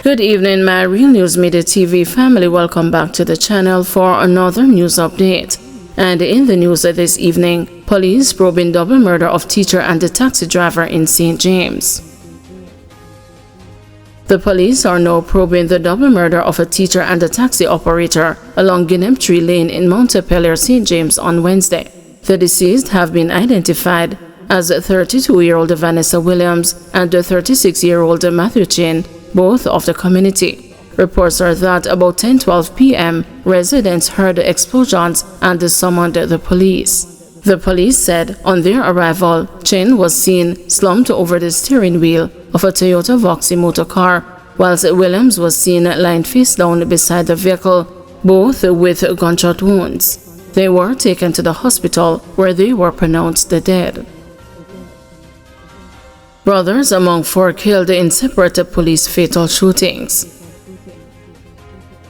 Good evening, my Real News Midday TV family. Welcome back to the channel for another news update. And in the news this evening, police probing double murder of teacher and the taxi driver in St. James. The police are now probing the double murder of a teacher and a taxi operator along Guinness Tree Lane in Montpelier, St. James on Wednesday. The deceased have been identified as 32-year-old Vanessa Williams and 36-year-old Matthew Chin, both of the community. Reports are that about 10:12 p.m., residents heard explosions and summoned the police. The police said on their arrival, Chin was seen slumped over the steering wheel of a Toyota Voxy motor car, whilst Williams was seen lying face down beside the vehicle, both with gunshot wounds. They were taken to the hospital where they were pronounced dead. Brothers among four killed in separate police fatal shootings.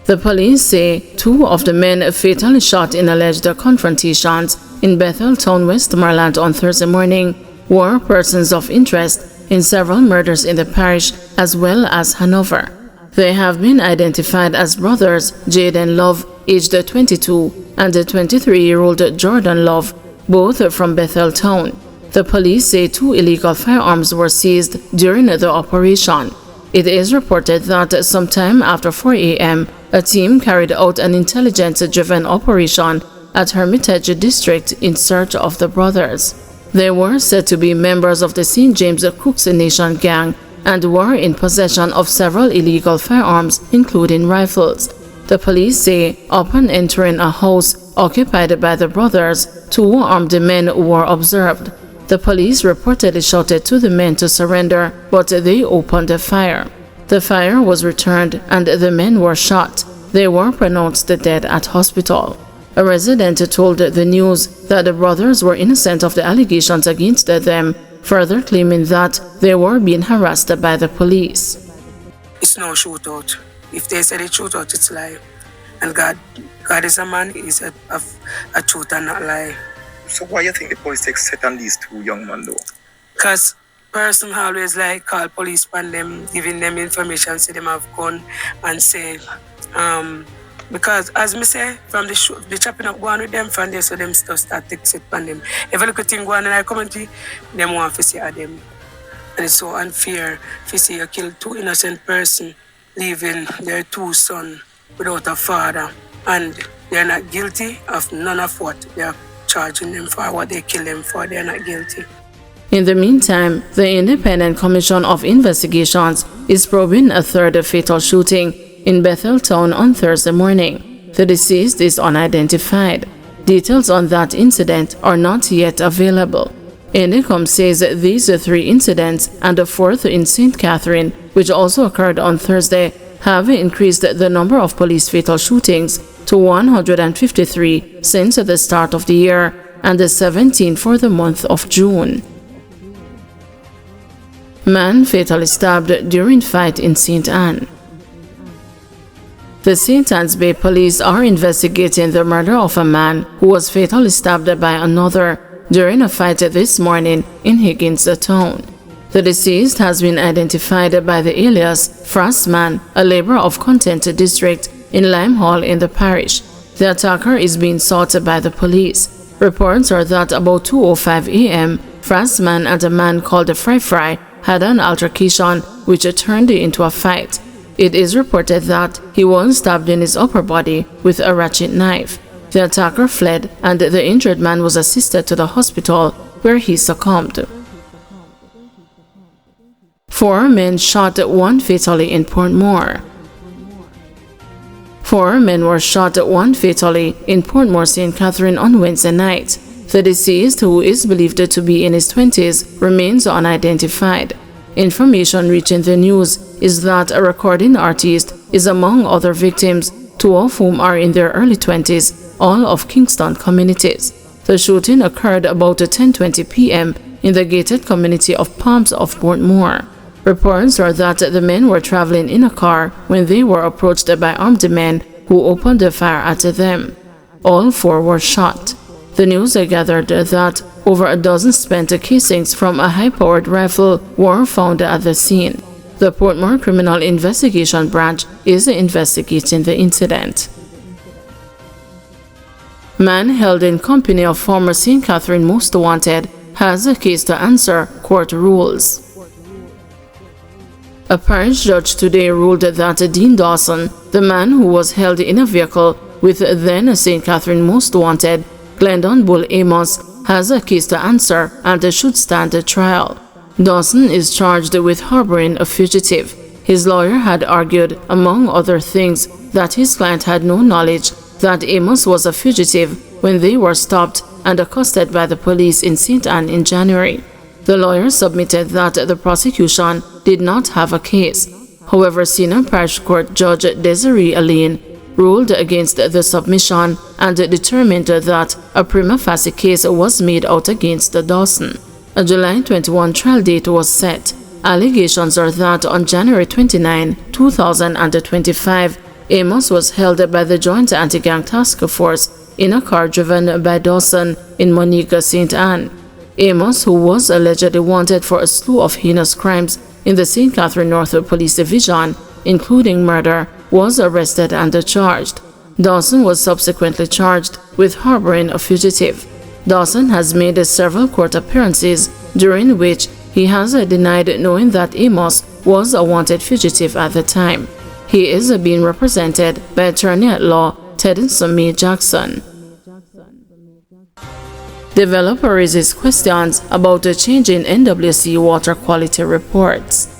The police say two of the men fatally shot in alleged confrontations in Bethel Town, Westmoreland on Thursday morning were persons of interest in several murders in the parish as well as Hanover. They have been identified as brothers Jaden Love, aged 22, and 23-year-old Jordan Love, both from Bethel Town. The police say two illegal firearms were seized during the operation. It is reported that sometime after 4 a.m., a team carried out an intelligence-driven operation at Hermitage District in search of the brothers. They were said to be members of the St. James Crooks Nation gang and were in possession of several illegal firearms, including rifles. The police say upon entering a house occupied by the brothers, two armed men were observed. The police reportedly shouted to the men to surrender, but they opened fire. The fire was returned and the men were shot. They were pronounced dead at hospital. A resident told the news that the brothers were innocent of the allegations against them, further claiming that they were being harassed by the police. It's no shootout. If they say the shootout, it's lie. And God is a man, is a truth and not lie. So why you think the police take set on these two young men though? Because person always like call police on them, giving them information, say them have gun and say, because as me say, from the chopping up going with them from there, so them stuff start take set on them. If a little thing go on in our community, them want to say at them. And it's so unfair to see you kill two innocent person, leaving their two sons without a father. And they're not guilty of none of what they are charging them for, what they kill them for. They're not guilty. In the meantime, the Independent Commission of Investigations is probing a third fatal shooting in Bethel Town on Thursday morning. The deceased is unidentified. Details on that incident are not yet available. Indicom says these three incidents and a fourth in St. Catherine, which also occurred on Thursday, have increased the number of police fatal shootings to 153 since the start of the year and 17 for the month of June. Man fatally stabbed during fight in St. Anne. The St. Anne's Bay police are investigating the murder of a man who was fatally stabbed by another during a fight this morning in Higgins Town. The deceased has been identified by the alias Frostman, a labor of Content District in Lime Hall in the parish. The attacker is being sought by the police. Reports are that about 2:05 a.m., Frostman and a man called Fry had an altercation which turned into a fight. It is reported that he was stabbed in his upper body with a ratchet knife. The attacker fled and the injured man was assisted to the hospital where he succumbed. 4 men shot, 1 fatally in Portmore. 4 men were shot, 1 fatally in Portmore, St. Catherine on Wednesday night. The deceased, who is believed to be in his 20s, remains unidentified. Information reaching the news is that a recording artist is among other victims, 2 of whom are in their early 20s, all of Kingston communities. The shooting occurred about 10:20 p.m. in the gated community of Palms of Portmore. Reports are that the men were traveling in a car when they were approached by armed men who opened fire at them. All 4 were shot. The news gathered that over a dozen spent casings from a high-powered rifle were found at the scene. The Portmore Criminal Investigation Branch is investigating the incident. Man held in company of former St. Catherine Most Wanted has a case to answer, court rules. A parish judge today ruled that Dean Dawson, the man who was held in a vehicle with then St. Catherine Most Wanted, Glendon Bull Amos, has a case to answer and should stand trial. Dawson is charged with harboring a fugitive. His lawyer had argued, among other things, that his client had no knowledge that Amos was a fugitive when they were stopped and accosted by the police in St. Ann in January. The lawyer submitted that the prosecution did not have a case. However, Senior Parish Court Judge Desiree Aline ruled against the submission and determined that a prima facie case was made out against Dawson. A July 21 trial date was set. Allegations are that on January 29, 2025, Amos was held by the Joint Anti-Gang Task Force in a car driven by Dawson in Monica, St. Ann. Amos, who was allegedly wanted for a slew of heinous crimes in the St. Catherine North Police Division, including murder, was arrested and charged. Dawson was subsequently charged with harboring a fugitive. Dawson has made several court appearances during which he has denied knowing that Amos was a wanted fugitive at the time. He is being represented by attorney-at-law Ted Summy Jackson. Developer raises questions about the change in NWC water quality reports.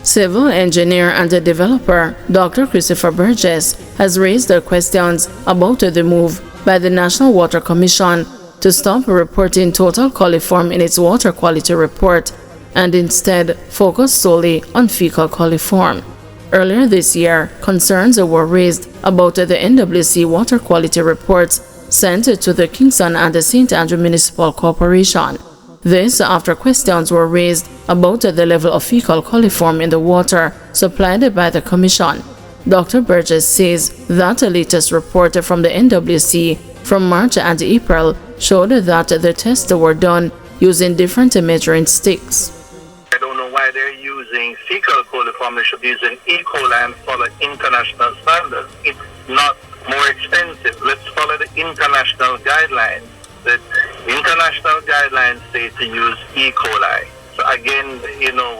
Civil engineer and developer Dr. Christopher Burgess has raised questions about the move by the National Water Commission to stop reporting total coliform in its water quality report and instead focus solely on fecal coliform. Earlier this year, concerns were raised about the NWC water quality reports sent to the Kingston and the St. Andrew Municipal Corporation. This after questions were raised about the level of fecal coliform in the water supplied by the Commission. Dr. Burgess says that the latest report from the NWC from March and April showed that the tests were done using different measuring sticks. I don't know why they're using fecal coliform. They should be using E. coli and follow international standards. It's not more expensive. Let's follow the international guidelines. The international guidelines say to use E. coli. So again,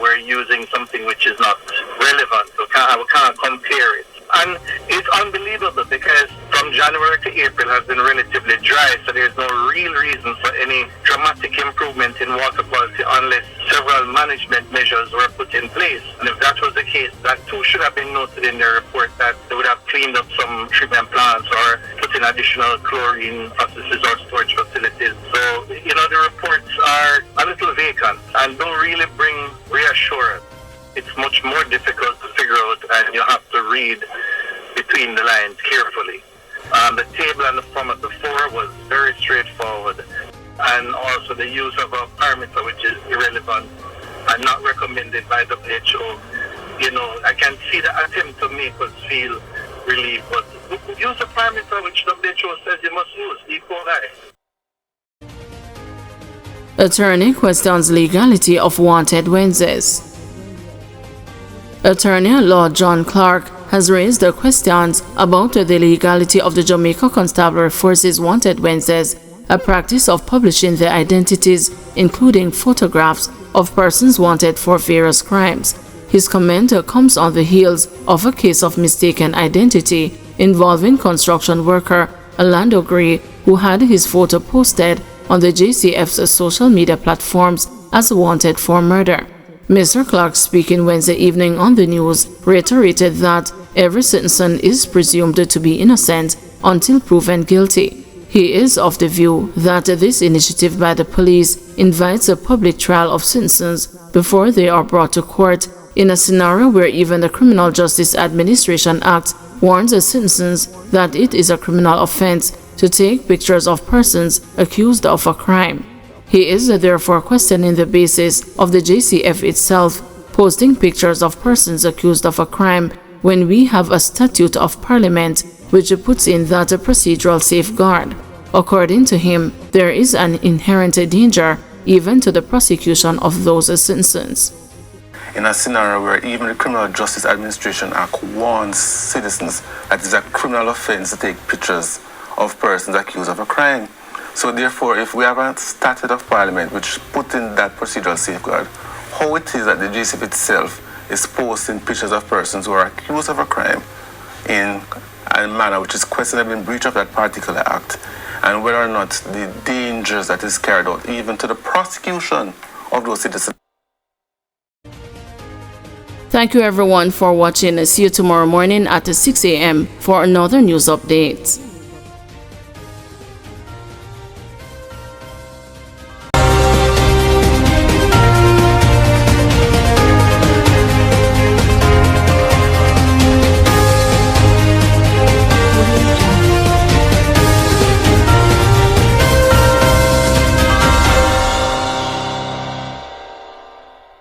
we're using something which is not relevant. We can't compare it. And it's unbelievable because from January to April has been relatively dry, so there's no real reason for any dramatic improvement in water quality unless several management measures were put in place. And if that was the case, that too should have been noted in the report, that they would have cleaned up some treatment plants or put in additional chlorine processes or storage facilities. So, the reports are a little vacant and don't really bring reassurance. It's much more difficult to figure out, and you have to read between the lines carefully. The table and the format before was very straightforward, and also the use of a parameter which is irrelevant and not recommended by WHO. I can see the attempt to make us feel relieved, but use a parameter which WHO says you must use, E. coli. Attorney questions legality of wanted Wednesdays. Attorney-at-law John Clark has raised questions about the legality of the Jamaica Constabulary Force's Wanted Wednesdays, a practice of publishing their identities, including photographs of persons wanted for various crimes. His comment comes on the heels of a case of mistaken identity involving construction worker Orlando Gray, who had his photo posted on the JCF's social media platforms as wanted for murder. Mr. Clark, speaking Wednesday evening on the news, reiterated that every citizen is presumed to be innocent until proven guilty. He is of the view that this initiative by the police invites a public trial of citizens before they are brought to court, in a scenario where even the Criminal Justice Administration Act warns citizens that it is a criminal offense to take pictures of persons accused of a crime. He is therefore questioning the basis of the JCF itself posting pictures of persons accused of a crime when we have a statute of parliament which puts in that procedural safeguard. According to him, there is an inherent danger even to the prosecution of those citizens. in a scenario where even the Criminal Justice Administration Act warns citizens that it is a criminal offense to take pictures of persons accused of a crime. So therefore, if we have a statute of parliament which put in that procedural safeguard, how it is that the GCF itself is posting pictures of persons who are accused of a crime in a manner which is questionable in breach of that particular act, and whether or not the dangers that is carried out even to the prosecution of those citizens. Thank you everyone for watching. See you tomorrow morning at 6 a.m. for another news update.